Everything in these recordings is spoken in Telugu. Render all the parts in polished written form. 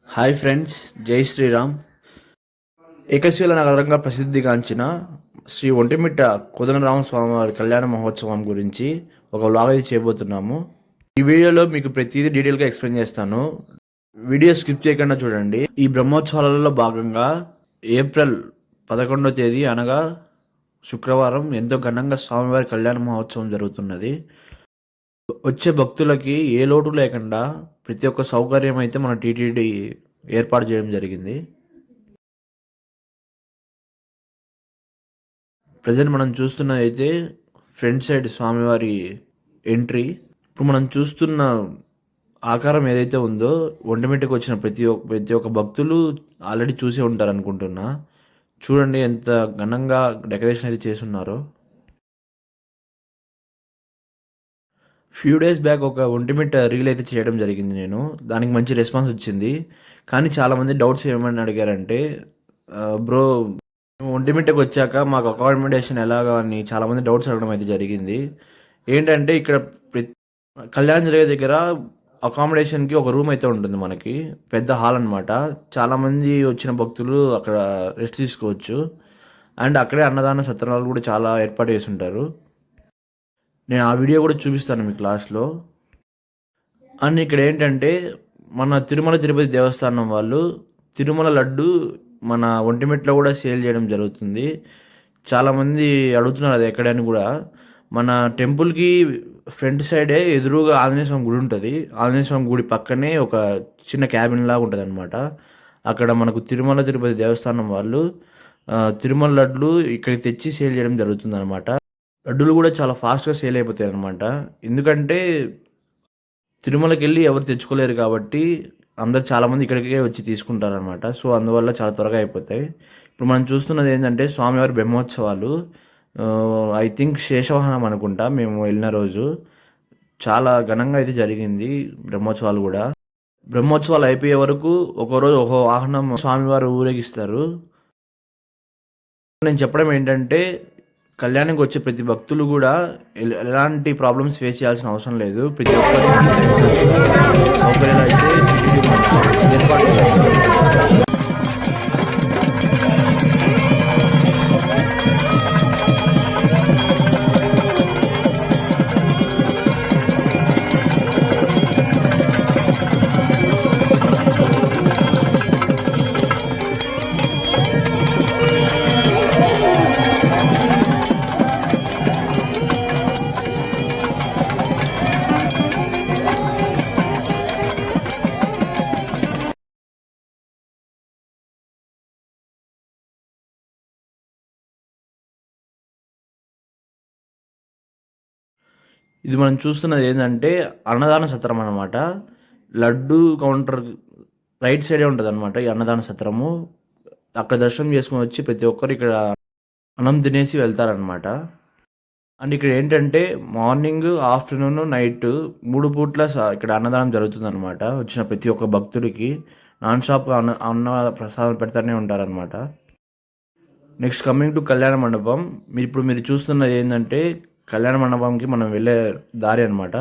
హాయ్ ఫ్రెండ్స్, జై శ్రీరామ్. ఏకశిల నగరంగా ప్రసిద్ధిగాంచిన శ్రీ ఒంటిమిట్ట కోదండరామ స్వామి వారి కళ్యాణ మహోత్సవం గురించి ఒక వ్లాగ్ అయితే చేయబోతున్నాము. ఈ వీడియోలో మీకు ప్రతిదీ డీటెయిల్గా ఎక్స్ప్లెయిన్ చేస్తాను. వీడియో స్కిప్ చేయకుండా చూడండి. ఈ బ్రహ్మోత్సవాలలో భాగంగా ఏప్రిల్ 11వ తేదీ అనగా శుక్రవారం ఎంతో ఘనంగా స్వామివారి కళ్యాణ మహోత్సవం జరుగుతున్నది. వచ్చే భక్తులకి ఏ లోటు లేకుండా ప్రతి ఒక్క సౌకర్యం అయితే మన టీటీడీ ఏర్పాటు చేయడం జరిగింది. ప్రజెంట్ మనం చూస్తున్నది అయితే ఫ్రంట్ సైడ్ స్వామివారి ఎంట్రీ. ఇప్పుడు మనం చూస్తున్న ఆకారం ఏదైతే ఉందో ఒంటిమిట్టకు వచ్చిన ప్రతి ఒక్క భక్తులు ఆల్రెడీ చూసే ఉంటారు అనుకుంటున్నా. చూడండి ఎంత ఘనంగా డెకరేషన్ అయితే చేసి ఉన్నారో. ఫ్యూ డేస్ బ్యాక్ ఒక ఒంటిమిట్ట రీల్ అయితే చేయడం జరిగింది నేను. దానికి మంచి రెస్పాన్స్ వచ్చింది. కానీ చాలామంది డౌట్స్ ఏమని అడిగారంటే, బ్రో ఒంటిమిట్టకు వచ్చాక మాకు అకామిడేషన్ ఎలాగా అని చాలామంది డౌట్స్ అడగడం అయితే జరిగింది. ఏంటంటే ఇక్కడ కళ్యాణ్ జరిగే దగ్గర అకామిడేషన్కి ఒక రూమ్ అయితే ఉంటుంది మనకి, పెద్ద హాల్ అనమాట. చాలామంది వచ్చిన భక్తులు అక్కడ రెస్ట్ తీసుకోవచ్చు. అండ్ అక్కడే అన్నదాన సత్రాలు కూడా చాలా ఏర్పాటు చేసి ఉంటారు. నేను ఆ వీడియో కూడా చూపిస్తాను మీ క్లాస్లో. అండ్ ఇక్కడ ఏంటంటే మన తిరుమల తిరుపతి దేవస్థానం వాళ్ళు తిరుమల లడ్డు మన ఒంటిమిట్లో కూడా సేల్ చేయడం జరుగుతుంది. చాలామంది అడుగుతున్నారు అది ఎక్కడని కూడా. మన టెంపుల్కి ఫ్రంట్ సైడే ఎదురుగా ఆంజనేయ స్వామి గుడి ఉంటుంది. ఆంజనేయ స్వామి గుడి పక్కనే ఒక చిన్న క్యాబిన్ లాగా ఉంటుంది అనమాట. అక్కడ మనకు తిరుమల తిరుపతి దేవస్థానం వాళ్ళు తిరుమల లడ్లు ఇక్కడికి తెచ్చి సేల్ చేయడం జరుగుతుంది అనమాట. లడ్డూలు కూడా చాలా ఫాస్ట్గా సేల్ అయిపోతాయి అనమాట. ఎందుకంటే తిరుమలకి వెళ్ళి ఎవరు తెచ్చుకోలేరు కాబట్టి అందరు చాలామంది ఇక్కడికే వచ్చి తీసుకుంటారనమాట. సో అందువల్ల చాలా త్వరగా అయిపోతాయి. ఇప్పుడు మనం చూస్తున్నది ఏంటంటే స్వామివారి బ్రహ్మోత్సవాలు. ఐ థింక్ శేషవాహనం అనుకుంటా మేము వెళ్ళిన రోజు. చాలా ఘనంగా అయితే జరిగింది బ్రహ్మోత్సవాలు కూడా. బ్రహ్మోత్సవాలు అయిపోయే వరకు ఒకరోజు ఒక వాహనం స్వామివారు ఊరేగిస్తారు. నేను చెప్పడం ఏంటంటే కళ్యాణానికి వచ్చే ప్రతి భక్తులు కూడా ఎలాంటి ప్రాబ్లమ్స్ ఫేస్ చేయాల్సిన అవసరం లేదు. ప్రతి ఒక్కరికి సౌకర్యాలు అయితే ఏర్పాటు చేస్తారు. ఇది మనం చూస్తున్నది ఏంటంటే అన్నదాన సత్రం అన్నమాట. లడ్డు కౌంటర్ రైట్ సైడే ఉంటుంది అనమాట ఈ అన్నదాన సత్రము. అక్కడ దర్శనం చేసుకొని వచ్చి ప్రతి ఒక్కరు ఇక్కడ అన్నం తినేసి వెళ్తారనమాట. అండ్ ఇక్కడ ఏంటంటే మార్నింగ్, ఆఫ్టర్నూన్, నైట్ 3 పూట్ల ఇక్కడ అన్నదానం జరుగుతుంది అనమాట. వచ్చిన ప్రతి ఒక్క భక్తుడికి నాన్ స్టాప్గా అన్న ప్రసాదం పెడతానే ఉంటారనమాట. నెక్స్ట్ కమింగ్ టు కళ్యాణ మండపం. మీరు చూస్తున్నది ఏంటంటే కళ్యాణ మండపంకి మనం వెళ్ళే దారి అనమాట.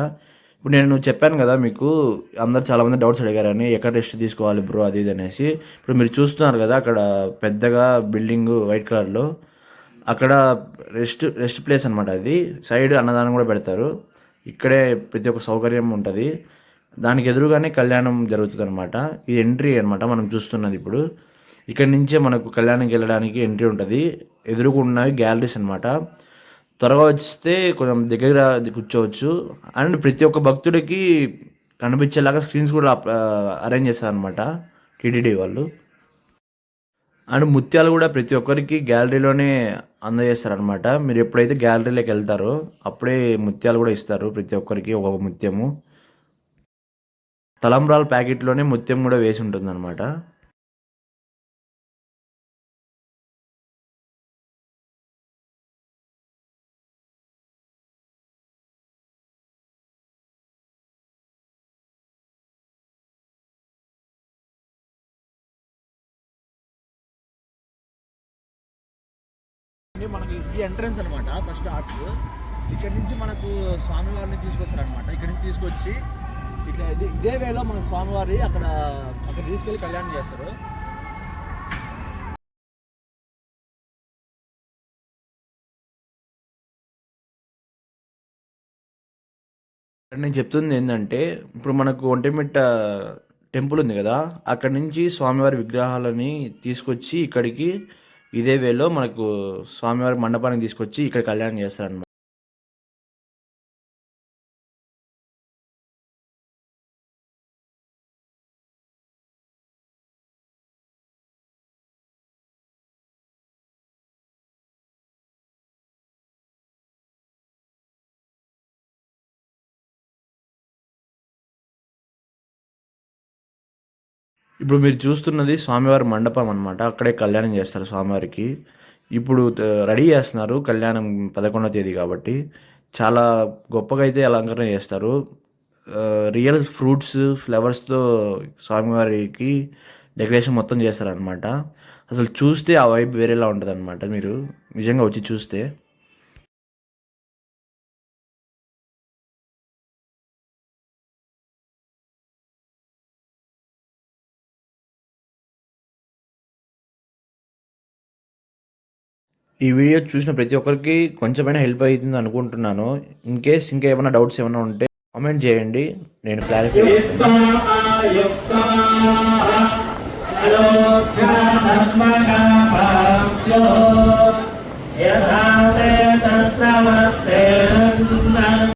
ఇప్పుడు నేను చెప్పాను కదా మీకు, అందరు చాలామంది డౌట్స్ అడిగారని, ఎక్కడ రెస్ట్ తీసుకోవాలి బ్రో అది ఇది అనేసి. ఇప్పుడు మీరు చూస్తున్నారు కదా అక్కడ పెద్దగా బిల్డింగ్ వైట్ కలర్లో, అక్కడ రెస్ట్ ప్లేస్ అనమాట. అది సైడ్ అన్నదానం కూడా పెడతారు. ఇక్కడే ప్రతి ఒక్క సౌకర్యం ఉంటుంది. దానికి ఎదురుగానే కళ్యాణం జరుగుతుంది అనమాట. ఇది ఎంట్రీ అనమాట మనం చూస్తున్నది. ఇప్పుడు ఇక్కడి నుంచే మనకు కళ్యాణంకి వెళ్ళడానికి ఎంట్రీ ఉంటుంది. ఎదురుగా ఉన్నవి గ్యాలరీస్ అనమాట. త్వరగా వస్తే కొంచెం దగ్గర కూర్చోవచ్చు. అండ్ ప్రతి ఒక్క భక్తుడికి కనిపించేలాగా స్క్రీన్స్ కూడా అరేంజ్ చేస్తారనమాట టీటీడీ వాళ్ళు. అండ్ ముత్యాలు కూడా ప్రతి ఒక్కరికి గ్యాలరీలోనే అందజేస్తారనమాట. మీరు ఎప్పుడైతే గ్యాలరీలోకి వెళ్తారో అప్పుడే ముత్యాలు కూడా ఇస్తారు. ప్రతి ఒక్కరికి ఒక్కొక్క ముత్యము. తలంబ్రాల ప్యాకెట్లోనే ముత్యం కూడా వేసి ఉంటుంది అనమాట. మనకి ఈ ఎంట్రన్స్ అనమాట ఫస్ట్ ఆర్చ్. ఇక్కడ నుంచి మనకు స్వామివారిని తీసుకొస్తారనమాట. ఇక్కడ నుంచి తీసుకొచ్చి ఇట్లా ఇదే వేలో మన స్వామివారి అక్కడ తీసుకెళ్ళి కళ్యాణం చేస్తారు. నేను చెప్తుంది ఏంటంటే, ఇప్పుడు మనకు ఒంటిమిట్ట టెంపుల్ ఉంది కదా, అక్కడ నుంచి స్వామివారి విగ్రహాలని తీసుకొచ్చి ఇక్కడికి ఇదే వేలో మనకు స్వామివారి మండపానికి తీసుకొచ్చి ఇక్కడ కళ్యాణం చేస్తారనమాట. ఇప్పుడు మీరు చూస్తున్నది స్వామివారి మండపం అనమాట. అక్కడే కళ్యాణం చేస్తారు స్వామివారికి. ఇప్పుడు రెడీ చేస్తున్నారు కళ్యాణం 11వ తేదీ కాబట్టి. చాలా గొప్పగా అయితే అలంకరణ చేస్తారు. రియల్ ఫ్రూట్స్, ఫ్లవర్స్‌తో స్వామివారికి డెకరేషన్ మొత్తం చేస్తారనమాట. అసలు చూస్తే ఆ వైబ్ వేరేలా ఉంటదనమాట మీరు నిజంగా వచ్చి చూస్తే. ఈ వీడియో చూసిన ప్రతి ఒక్కరికి కొంచెమైనా హెల్ప్ అవుతుంది అనుకుంటున్నాను. ఇన్ కేస్ ఇంకా ఏమైనా డౌట్స్ ఏమైనా ఉంటే కామెంట్ చేయండి, నేను క్లారిఫై చేస్తాను.